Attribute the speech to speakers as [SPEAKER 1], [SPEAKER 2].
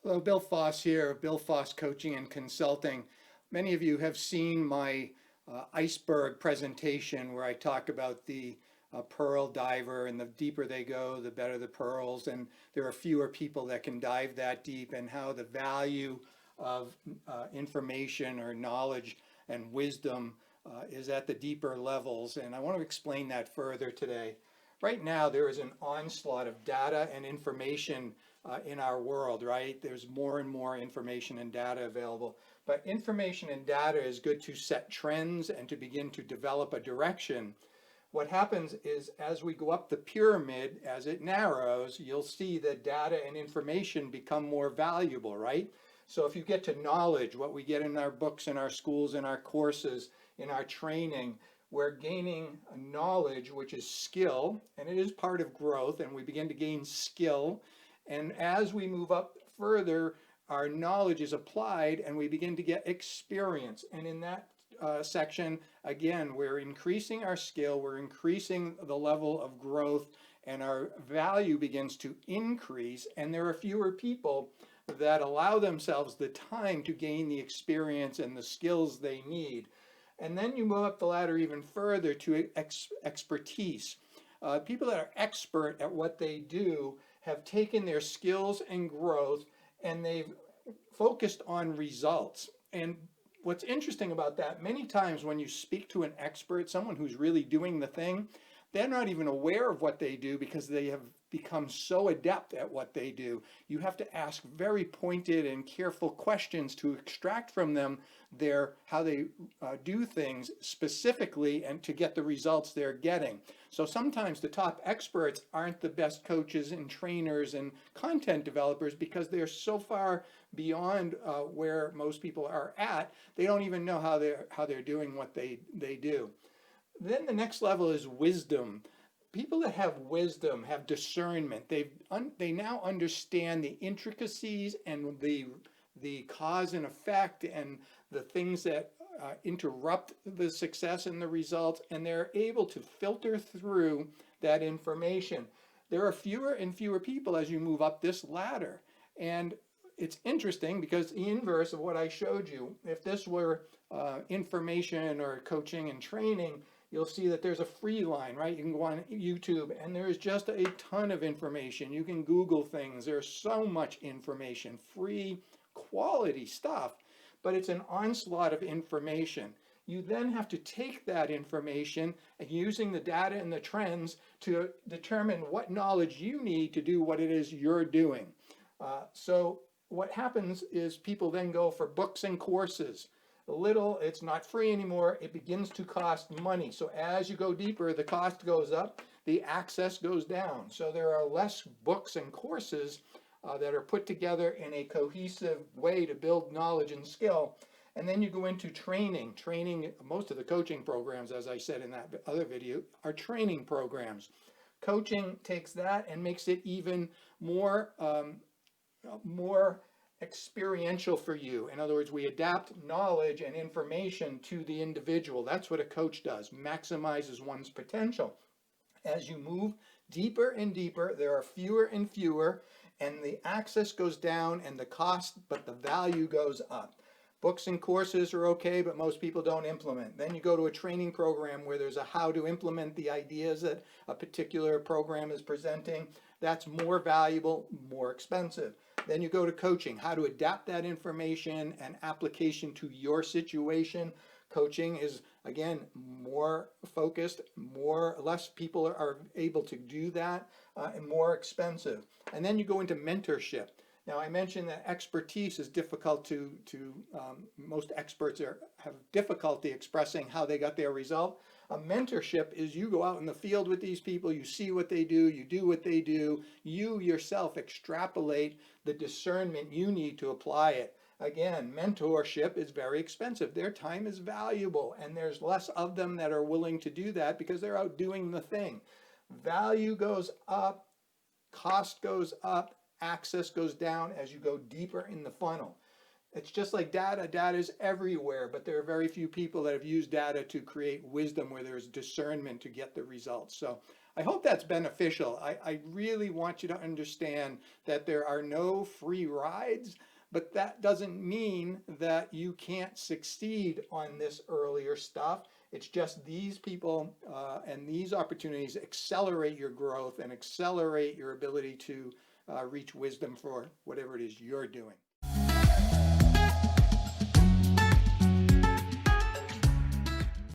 [SPEAKER 1] Hello, Bill Foss here, Bill Foss Coaching and Consulting. Many of you have seen my iceberg presentation where I talk about the pearl diver, and the deeper they go, the better the pearls, and there are fewer people that can dive that deep, and how the value of information or knowledge and wisdom is at the deeper levels. And I want to explain that further today. Right now, there is an onslaught of data and information in our world, right? There's more and more information and data available. But information and data is good to set trends and to begin to develop a direction. What happens is, as we go up the pyramid, as it narrows, you'll see that data and information become more valuable, right? So if you get to knowledge, what we get in our books, in our schools, in our courses, in our training, we're gaining knowledge, which is skill, and it is part of growth, and we begin to gain skill. And as we move up further, our knowledge is applied and we begin to get experience. And in that section, again, we're increasing our skill, we're increasing the level of growth, and our value begins to increase. And there are fewer people that allow themselves the time to gain the experience and the skills they need. And then you move up the ladder even further to expertise. People that are expert at what they do have taken their skills and growth and they've focused on results. And what's interesting about that, many times when you speak to an expert, someone who's really doing the thing, they're not even aware of what they do because they have become so adept at what they do. You have to ask very pointed and careful questions to extract from them how they do things specifically and to get the results they're getting. So sometimes the top experts aren't the best coaches and trainers and content developers because they're so far beyond where most people are at. They don't even know how they're doing what they do. Then the next level is wisdom. People that have wisdom have discernment. They now understand the intricacies and the cause and effect and the things that interrupt the success and the results, and they're able to filter through that information. There are fewer and fewer people as you move up this ladder. And it's interesting because the inverse of what I showed you, if this were information or coaching and training, you'll see that there's a free line, right? You can go on YouTube and there's just a ton of information. You can Google things. There's so much information, free quality stuff, but it's an onslaught of information. You then have to take that information and using the data and the trends to determine what knowledge you need to do what it is you're doing. So what happens is people then go for books and courses. It's not free anymore, it begins to cost money. So as you go deeper, the cost goes up, the access goes down. So there are less books and courses that are put together in a cohesive way to build knowledge and skill. And then you go into training. Most of the coaching programs, as I said in that other video, are training programs. Coaching takes that and makes it even more experiential for you. In other words, we adapt knowledge and information to the individual. That's what a coach does, maximizes one's potential. As you move deeper and deeper, there are fewer and fewer, and the access goes down and the cost, but the value goes up. Books and courses are okay, but most people don't implement. Then you go to a training program where there's a how to implement the ideas that a particular program is presenting. That's more valuable, more expensive. Then you go to coaching, how to adapt that information and application to your situation. Coaching is, again, more focused, less people are able to do that, and more expensive. And then you go into mentorship. Now, I mentioned that expertise is difficult most experts have difficulty expressing how they got their result. A mentorship is you go out in the field with these people, you see what they do, you do what they do, you yourself extrapolate the discernment you need to apply it. Again, mentorship is very expensive. Their time is valuable, and there's less of them that are willing to do that because they're out doing the thing. Value goes up, cost goes up, access goes down as you go deeper in the funnel. It's just like data. Data is everywhere, but there are very few people that have used data to create wisdom where there's discernment to get the results. So I hope that's beneficial. I really want you to understand that there are no free rides, but that doesn't mean that you can't succeed on this earlier stuff. It's just these people and these opportunities accelerate your growth and accelerate your ability to reach wisdom for whatever it is you're doing.